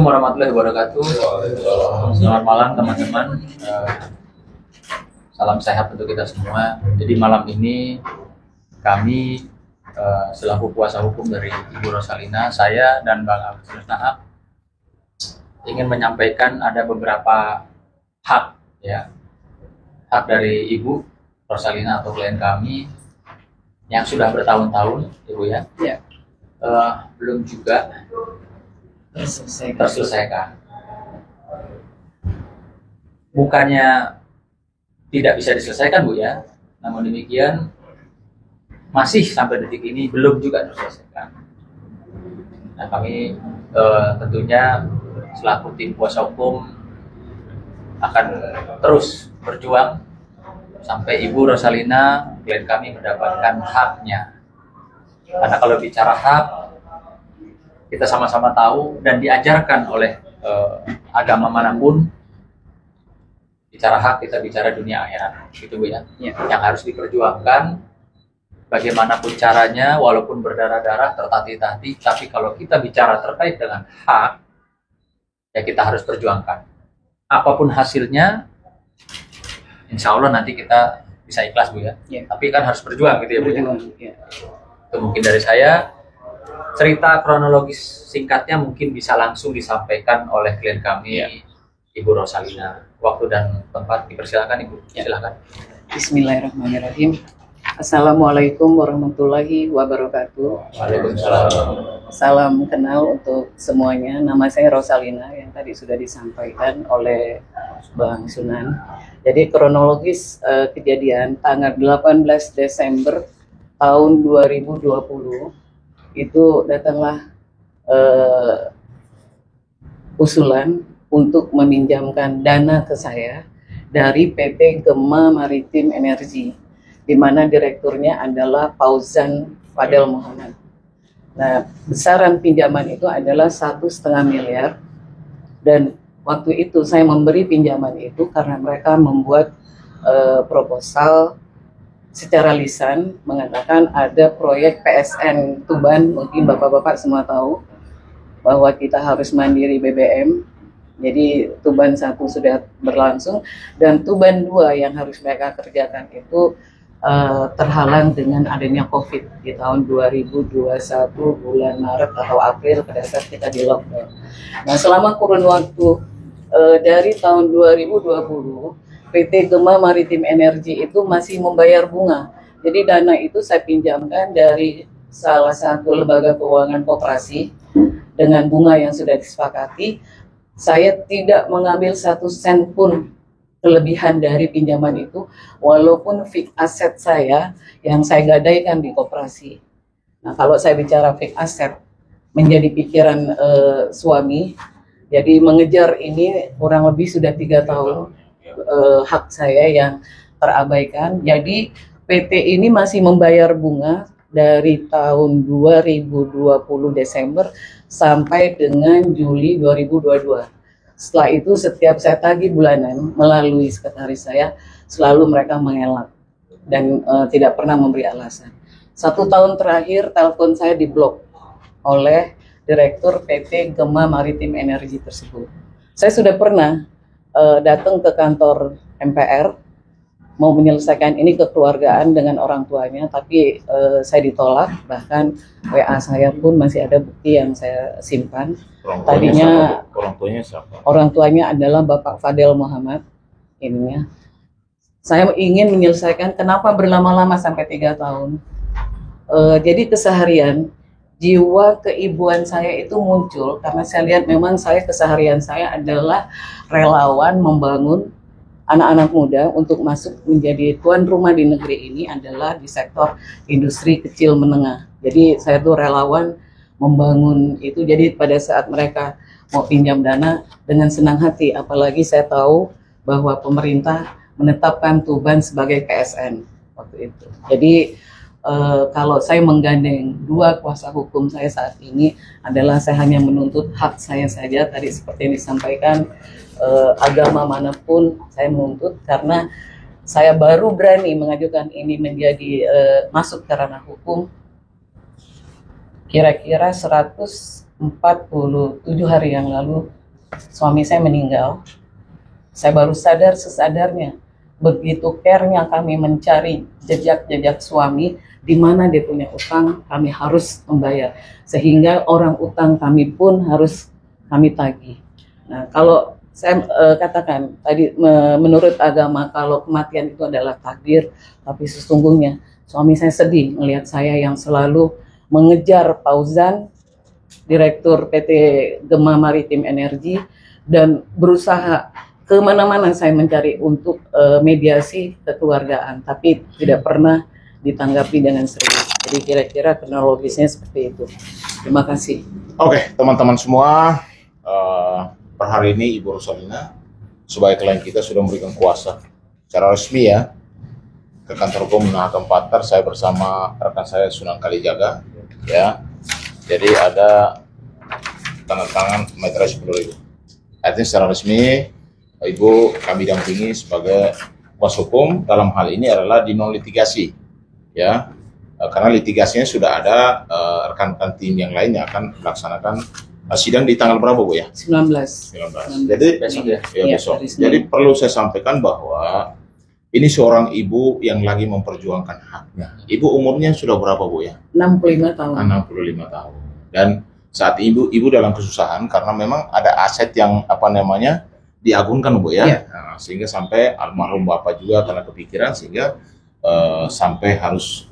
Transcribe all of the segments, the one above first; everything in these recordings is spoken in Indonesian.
Warahmatullahi wabarakatuh. Selamat malam teman-teman. Salam sehat untuk kita semua. Jadi malam ini kami selaku kuasa hukum dari Ibu Rosalina, saya dan Bang Agustinus Nahak ingin menyampaikan ada beberapa hak dari Ibu Rosalina atau klien kami yang sudah bertahun-tahun, Ibu ya. Belum juga terselesaikan. Bukannya tidak bisa diselesaikan, Bu ya, namun demikian masih sampai detik ini belum juga terselesaikan. Nah, kami tentunya selaku tim kuasa hukum akan terus berjuang sampai Ibu Rosalina, klien kami, mendapatkan haknya. Karena kalau bicara hak, kita sama-sama tahu dan diajarkan oleh agama manapun, bicara hak kita bicara dunia akhirat, gitu Bu ya. Yang harus diperjuangkan bagaimanapun caranya, walaupun berdarah-darah, tertatih-tatih, tapi kalau kita bicara terkait dengan hak, ya kita harus perjuangkan. Apapun hasilnya, insya Allah nanti kita bisa ikhlas Bu ya. Tapi kan harus berjuang gitu ya Bu ya. Itu mungkin dari saya. Cerita kronologis singkatnya mungkin bisa langsung disampaikan oleh klien kami, Ibu Rosalina. Waktu dan tempat dipersilakan Ibu. Silakan. Bismillahirrahmanirrahim. Assalamualaikum warahmatullahi wabarakatuh. Waalaikumsalam. Salam kenal untuk semuanya. Nama saya Rosalina yang tadi sudah disampaikan oleh Bang Sunan. Jadi kronologis kejadian tanggal 18 Desember tahun 2020 itu datanglah usulan untuk meminjamkan dana ke saya dari PT Gema Maritim Energi, di mana direkturnya adalah Fauzan Fadel Muhammad. Nah, besaran pinjaman itu adalah 1,5 miliar, dan waktu itu saya memberi pinjaman itu karena mereka membuat proposal secara lisan mengatakan ada proyek PSN Tuban, mungkin bapak-bapak semua tahu bahwa kita harus mandiri BBM. Jadi Tuban 1 sudah berlangsung dan Tuban 2 yang harus mereka kerjakan itu terhalang dengan adanya COVID di tahun 2021 bulan Maret atau April pada saat kita di lockdown. Nah, selama kurun waktu dari tahun 2020 PT Gema Maritim Energi itu masih membayar bunga. Jadi dana itu saya pinjamkan dari salah satu lembaga keuangan koperasi dengan bunga yang sudah disepakati. Saya tidak mengambil 1 sen pun kelebihan dari pinjaman itu, walaupun fixed aset saya yang saya gadaikan di koperasi. Nah, kalau saya bicara fixed asset menjadi pikiran suami, jadi mengejar ini kurang lebih sudah 3 tahun. Hak saya yang terabaikan. Jadi PT ini masih membayar bunga dari tahun 2020 Desember sampai dengan Juli 2022. Setelah itu setiap saya tagih bulanan melalui sekretaris saya, selalu mereka mengelak dan tidak pernah memberi alasan. 1 tahun terakhir telepon saya diblok oleh Direktur PT Gema Maritim Energi tersebut. Saya sudah pernah datang ke kantor MPR mau menyelesaikan ini kekeluargaan dengan orang tuanya, tapi saya ditolak. Bahkan WA saya pun masih ada bukti yang saya simpan. Tadinya orang tuanya siapa? Orang tuanya adalah Bapak Fadel Muhammad. Ininya saya ingin menyelesaikan, kenapa berlama-lama sampai 3 tahun. Jadi keseharian jiwa keibuan saya itu muncul karena saya lihat memang keseharian saya adalah relawan membangun anak-anak muda untuk masuk menjadi tuan rumah di negeri ini adalah di sektor industri kecil menengah. Jadi saya tuh relawan membangun itu. Jadi pada saat mereka mau pinjam dana dengan senang hati, apalagi saya tahu bahwa pemerintah menetapkan Tuban sebagai PSN waktu itu. Jadi kalau saya menggandeng 2 kuasa hukum saya saat ini adalah saya hanya menuntut hak saya saja. Tadi seperti yang disampaikan, agama manapun saya menuntut karena saya baru berani mengajukan ini menjadi masuk ke ranah hukum kira-kira 100 47 hari yang lalu suami saya meninggal. Saya baru sadar sesadarnya, begitu care-nya kami mencari jejak-jejak suami, di mana dia punya utang, kami harus membayar. Sehingga orang utang kami pun harus kami tagih. Nah, kalau saya katakan tadi menurut agama kalau kematian itu adalah takdir, tapi sesungguhnya suami saya sedih melihat saya yang selalu mengejar Fauzan, Direktur PT Gema Maritim Energi, dan berusaha kemana-mana saya mencari untuk mediasi kekeluargaan, tapi tidak pernah ditanggapi dengan serius. Jadi kira-kira kronologisnya seperti itu. Terima kasih. Oke, teman-teman semua, per hari ini Ibu Rosalina sebagai klien kita sudah memberikan kuasa secara resmi ya ke kantor hukum Mahakam Patar. Saya bersama rekan saya Sunan Kalijaga ya. Jadi ada tanda tangan meterai 10.000. Artinya secara resmi Ibu kami dampingi sebagai kuasa hukum dalam hal ini adalah di non litigasi ya. Karena litigasinya sudah ada rekan-rekan tim yang lain yang akan melaksanakan sidang di tanggal berapa Bu ya? 19. Jadi Besok ya? Iya, besok. hari Senin. Jadi perlu saya sampaikan bahwa ini seorang ibu yang lagi memperjuangkan haknya. Ibu umurnya sudah berapa Bu ya? 65 tahun. 65 tahun. Dan saat ibu dalam kesusahan karena memang ada aset yang diagunkan Bu ya. Iya. Nah, sehingga sampai almarhum Bapak juga karena kepikiran sehingga sampai harus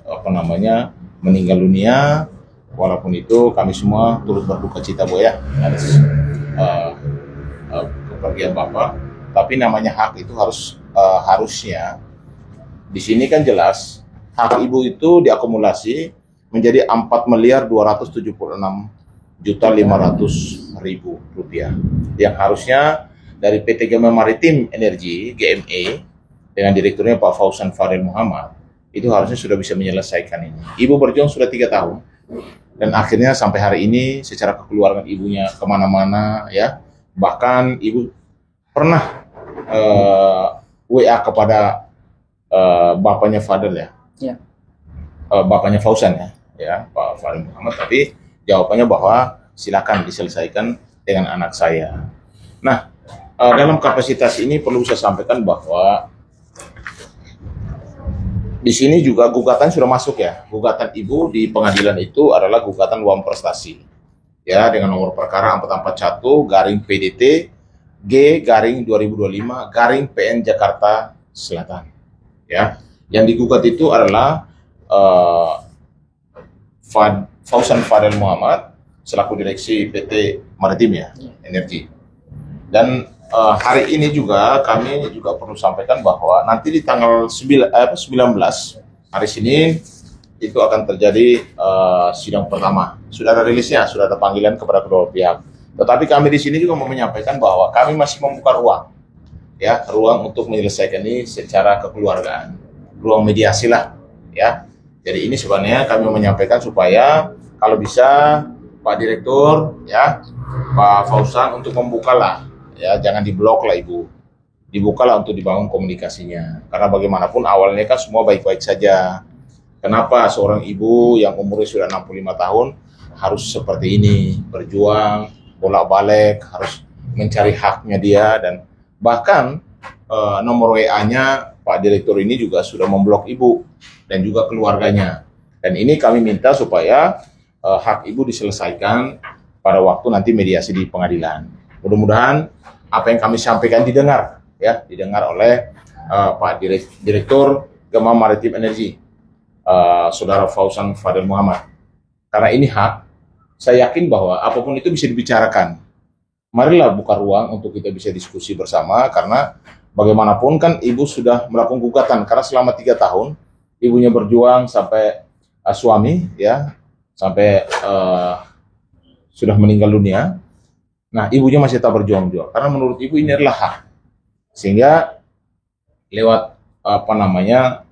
meninggal dunia. Walaupun itu kami semua turut berduka cita Bu ya atas kepergian Bapak. Tapi namanya hak itu harusnya di sini kan jelas hak ibu itu diakumulasi menjadi 4.276.500.000 rupiah yang harusnya dari PT Gema Maritim Energi GME dengan direkturnya Pak Fauzan Fadel Muhammad itu harusnya sudah bisa menyelesaikan ini. Ibu berjuang sudah 3 tahun dan akhirnya sampai hari ini secara kekeluargaan ibunya kemana-mana ya, bahkan ibu pernah WA kepada bapaknya Fadel ya, bapaknya Fauzan ya Pak Fadel Muhammad, tapi jawabannya bahwa silakan diselesaikan dengan anak saya. Nah, dalam kapasitas ini perlu saya sampaikan bahwa di sini juga gugatan sudah masuk ya. Gugatan ibu di pengadilan itu adalah gugatan uang prestasi. Ya, dengan nomor perkara 441/PDT G/2025/PN Jakarta Selatan. Ya, yang digugat itu adalah Fauzan Fadel Muhammad selaku direksi PT Maritim ya, Energi. Dan hari ini juga kami juga perlu sampaikan bahwa nanti di tanggal 19 hari Senin itu akan terjadi sidang pertama. Sudah ada rilisnya, sudah ada panggilan kepada kedua pihak. Tetapi kami di sini juga mau menyampaikan bahwa kami masih membuka ruang untuk menyelesaikan ini secara kekeluargaan, ruang mediasi lah ya. Jadi ini sebenarnya kami menyampaikan supaya kalau bisa Pak Direktur ya, Pak Fauzan untuk membukalah. Ya, jangan diblok lah Ibu. Dibukalah untuk dibangun komunikasinya. Karena bagaimanapun awalnya kan semua baik-baik saja. Kenapa seorang ibu yang umurnya sudah 65 tahun harus seperti ini, berjuang, bolak-balik, harus mencari haknya dia, dan bahkan nomor WA-nya Pak Direktur ini juga sudah memblok Ibu dan juga keluarganya. Dan ini kami minta supaya hak Ibu diselesaikan pada waktu nanti mediasi di pengadilan. Mudah-mudahan apa yang kami sampaikan didengar oleh Pak Direktur Gema Maritim Energi, Saudara Fauzan Fadel Muhammad. Karena ini hak, saya yakin bahwa apapun itu bisa dibicarakan. Marilah buka ruang untuk kita bisa diskusi bersama, karena bagaimanapun kan Ibu sudah melakukan gugatan, karena selama 3 tahun ibunya berjuang sampai suami ya, sampai sudah meninggal dunia. Nah, ibunya masih tetap berjuang juga, karena menurut ibu ini adalah hak. Sehingga lewat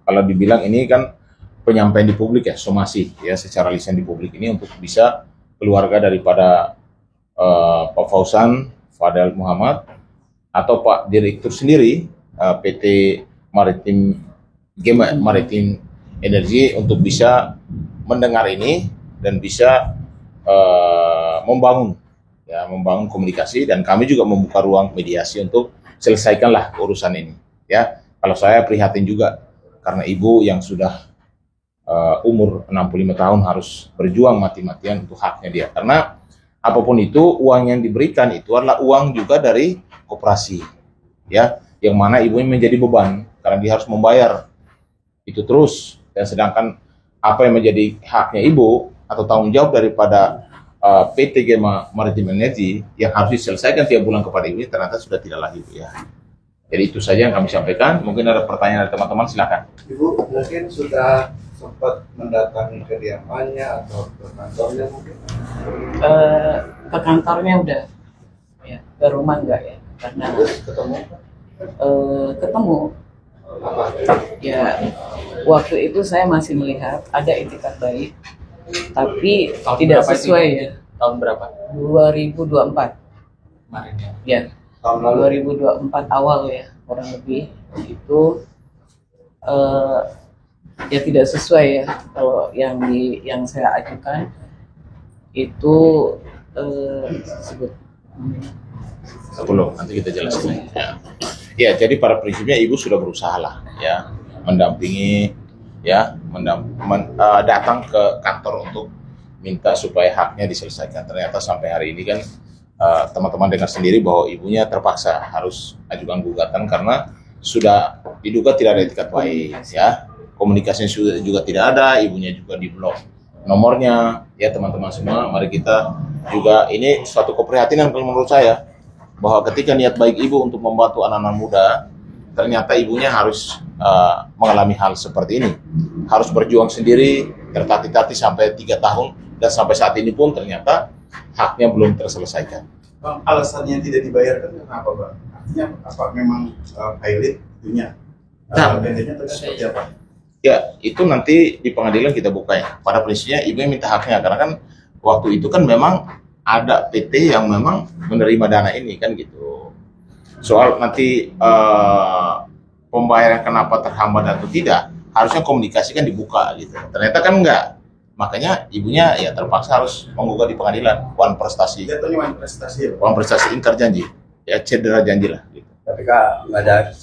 kalau dibilang ini kan penyampaian di publik ya, somasi ya, secara lisan di publik ini untuk bisa keluarga daripada Pak Fauzan Fadel Muhammad atau Pak Direktur sendiri PT Gema Maritim Energi untuk bisa mendengar ini dan bisa membangun komunikasi, dan kami juga membuka ruang mediasi untuk selesaikanlah urusan ini. Ya, kalau saya prihatin juga karena ibu yang sudah umur 65 tahun harus berjuang mati-matian untuk haknya dia. Karena apapun itu, uang yang diberikan itu adalah uang juga dari koperasi, ya, yang mana ibunya menjadi beban karena dia harus membayar itu terus. Dan sedangkan apa yang menjadi haknya ibu atau tanggung jawab daripada PT Gema Maritim Energy yang harus diselesaikan tiap bulan kepada ibu ternyata sudah tidak lagi, Bu, ya. Jadi itu saja yang kami sampaikan. Mungkin ada pertanyaan dari teman-teman, silakan. Ibu mungkin sudah sempat mendatangi kediamannya atau ke kantornya mungkin? Ke kantornya udah, ya, ke rumah enggak ya, karena Ketemu ketemu. apa? Ya, waktu itu saya masih melihat ada itikat baik, tapi Tahun tidak berapa sesuai itu? ya. Tahun berapa 2024, kemarin ya? ya, Tahun lalu. 2024 awal ya, kurang lebih itu ya tidak sesuai ya. Kalau yang saya ajukan itu sebut Belum, nanti kita jelaskan. Ya, jadi pada prinsipnya ibu sudah berusaha lah, ya, mendampingi, ya, datang ke kantor untuk minta supaya haknya diselesaikan. Ternyata sampai hari ini kan teman-teman dengar sendiri bahwa ibunya terpaksa harus ajukan gugatan karena sudah diduga tidak ada etikat baik, ya. Komunikasinya juga tidak ada, ibunya juga diblok nomornya, ya teman-teman semua. Mari kita juga, ini suatu keprihatinan kalau menurut saya, bahwa ketika niat baik ibu untuk membantu anak-anak muda, ternyata ibunya harus mengalami hal seperti ini, harus berjuang sendiri, tertatih-tatih sampai 3 tahun, dan sampai saat ini pun ternyata haknya belum terselesaikan. Bang, alasannya tidak dibayarkan kenapa, Bang? Artinya apa memang pilot itunya? Nah. Benefitnya atau seperti apa? Ya, itu nanti di pengadilan kita buka ya. Pada prinsipnya ibu yang minta haknya, karena kan waktu itu kan memang ada PT yang memang menerima dana ini kan gitu. Soal nanti pembayaran kenapa terhambat atau tidak, harusnya komunikasi kan dibuka gitu. Ternyata kan enggak. Makanya ibunya ya terpaksa harus menggugat di pengadilan. Uang prestasi, Jatuhnya main prestasi ya, Bang? uang prestasi ingkar janji, ya cedera janji lah. Gitu. Tapi Kak, nggak ada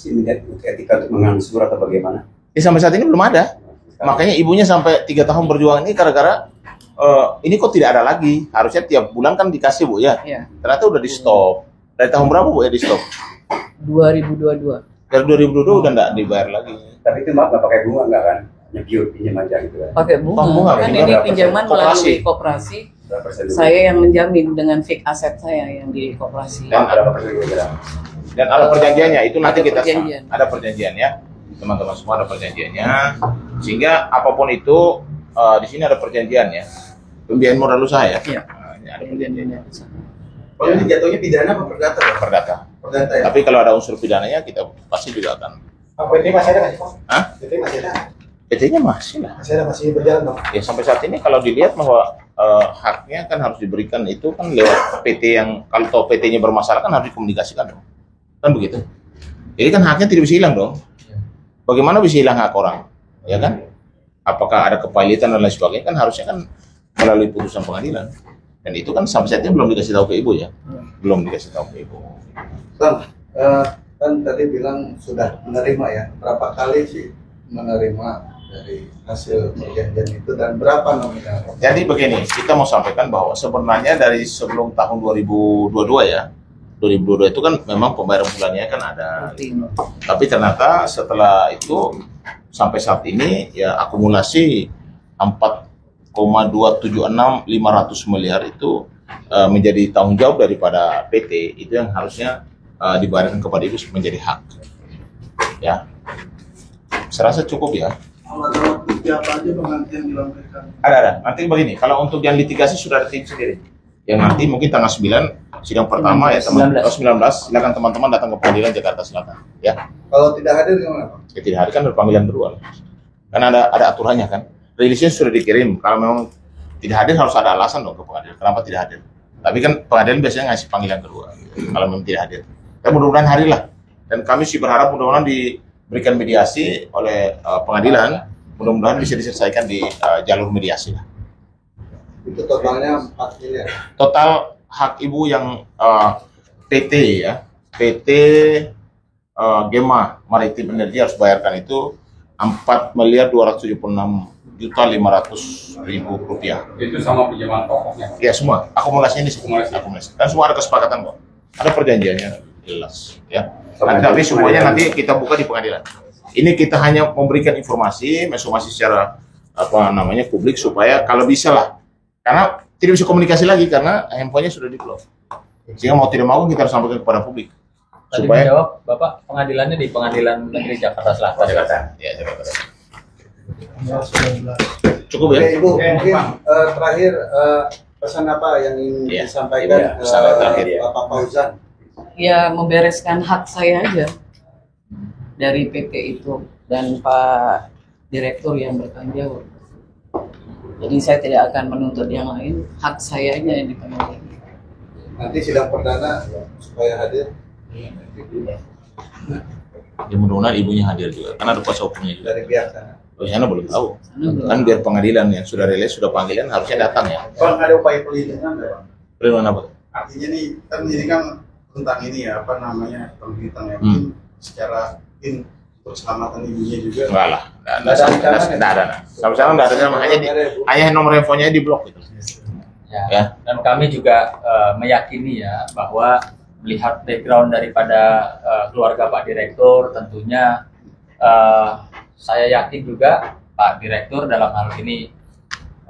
etika untuk mengangsur atau bagaimana? Ya, sampai saat ini belum ada. Makanya ibunya sampai 3 tahun berjuang ini gara-gara ini kok tidak ada lagi. Harusnya tiap bulan kan dikasih, Bu, ya. ya Ternyata udah di stop. Dari tahun berapa, Bu, ya di stop? 2022. Dari 2022 udah nggak dibayar lagi. Tapi itu maaf nggak pakai bunga nggak kan? Hanya pure pinjam aja gitu kan? Pakai bunga, Bunga, kan bunga ini berapa pinjaman persen? melalui koperasi. Berapa persen dulu? Saya yang menjamin dengan fixed aset saya yang di koperasi. Dan Berapa persen dulu kira? Dan ada perjanjiannya, itu nanti Ada kita perjanjian. ada perjanjian ya. Teman-teman semua ada perjanjiannya. Sehingga apapun itu di sini ada perjanjian ya. Pembiayaan modal usaha ya. Iya. Ini ada perjanjiannya. Kalau ini jatuhnya pidana apa perdata, Bang? Perdata. Perdata ya? Tapi kalau ada unsur pidananya kita pasti juga akan. Apa ini masih ada nggak sih, Bang? Hah? PT masih ada? PT-nya masih lah. Masih ada, masih berjalan, Bang? Ya sampai saat ini kalau dilihat bahwa haknya kan harus diberikan itu kan lewat PT yang, kalau tahu PT-nya bermasalah kan harus dikomunikasikan dong. Kan begitu. Jadi kan haknya tidak bisa hilang dong. Bagaimana bisa hilang hak orang? Ya kan? Apakah ada kepailitan dan lain sebagainya, kan harusnya kan melalui putusan pengadilan. Dan itu kan sampai saat ini belum dikasih tahu ke ibu ya. Belum dikasih tahu ke ibu. Bang, kan tadi bilang sudah menerima ya. Berapa kali sih menerima dari hasil perjanjian itu dan berapa nominal? Jadi begini, kita mau sampaikan bahwa sebenarnya dari sebelum tahun 2022 ya, 2022 itu kan memang pembayaran bulannya kan ada. Tapi ternyata setelah itu sampai saat ini ya akumulasi 4,276 500 miliar itu menjadi tanggung jawab daripada PT, itu yang harusnya dibayarkan kepada ibu menjadi hak. Ya. Saya rasa cukup ya. Kalau ada bukti apa aja, Bang, nanti yang dilampirkan? Ada. Nanti begini, kalau untuk yang litigasi sudah ada tim sendiri. Yang nanti mungkin tanggal 9 sidang pertama ya teman 19 silakan teman-teman datang ke pengadilan Jakarta Selatan ya. Kalau tidak hadir gimana, Bang? Ya, tidak hadir kan ada panggilan kedua. Karena ada aturannya kan. Rilisnya sudah dikirim. Kalau memang tidak hadir harus ada alasan dong ke pengadilan. Kenapa tidak hadir? Tapi kan pengadilan biasanya ngasih panggilan kedua. Kalau memang tidak hadir. Dan mudah-mudahan hadirlah. Dan kami sih berharap mudah-mudahan diberikan mediasi oleh pengadilan. Mudah-mudahan bisa diselesaikan di jalur mediasi lah. Itu totalnya 4 miliar. Total hak ibu yang PT ya, PT Gema Maritim Energi harus bayarkan itu 4.276.500.000 rupiah. Itu sama pinjaman pokoknya. Ya semua, akumulasinya di sini. Akumulasi. Dan semua ada kesepakatan kok. Ada perjanjiannya jelas ya. Sama Tapi dengan semuanya pengadilan. nanti kita buka di pengadilan. Ini kita hanya memberikan informasi secara publik supaya kalau bisa lah. Karena tidak bisa komunikasi lagi karena handphonenya sudah di-blok. Sehingga mau tidak mau kita harus sampaikan kepada publik. Tadi Supaya menjawab Bapak pengadilannya di Pengadilan Negeri Jakarta Selatan. ya, Jakarta. Cukup ya? Oke, Ibu, mungkin terakhir pesan apa yang ingin Iya, disampaikan Ibu, pesan terakhir ya. Bapak Fauzan? Ya membereskan hak saya aja dari PT itu dan Pak Direktur yang bertanggung jawab. Jadi saya tidak akan menuntut yang lain, hak saya aja yang dipenuhi. Nanti sidang perdana supaya hadir Ya mudah-mudahan ibunya hadir juga. Karena ada kuasa hukumnya juga. dari pihak sana. Oh, sana belum tahu. Sana belum. Kan biar pengadilan yang sudah rilis, sudah panggilan harusnya datang ya. Bang, ada upaya pelindungan nggak, Bang? Perlindungan apa? Artinya nih, kan ini kan tentang ini ya, apa namanya, tentang yang mungkin secara mungkin untuk keselamatan ibunya juga. Enggak lah. Nggak ada ancaman ya? Enggak ada. Sampai sekarang enggak ada. Hanya nomor handphonenya di blok gitu. Ya. Ya. Dan kami juga meyakini ya bahwa melihat background daripada keluarga Pak Direktur, tentunya saya yakin juga Pak Direktur dalam hal ini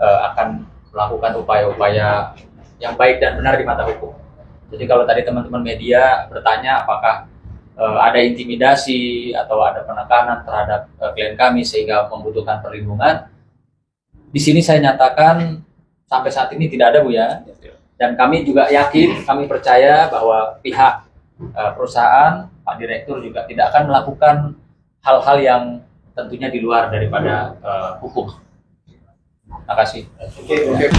akan melakukan upaya-upaya yang baik dan benar di mata hukum. Jadi kalau tadi teman-teman media bertanya apakah ada intimidasi atau ada penekanan terhadap klien kami sehingga membutuhkan perlindungan, di sini saya nyatakan sampai saat ini tidak ada, Bu ya. Dan kami juga yakin, kami percaya bahwa pihak perusahaan, Pak Direktur juga tidak akan melakukan hal-hal yang tentunya di luar daripada hukum. Terima kasih. Oke.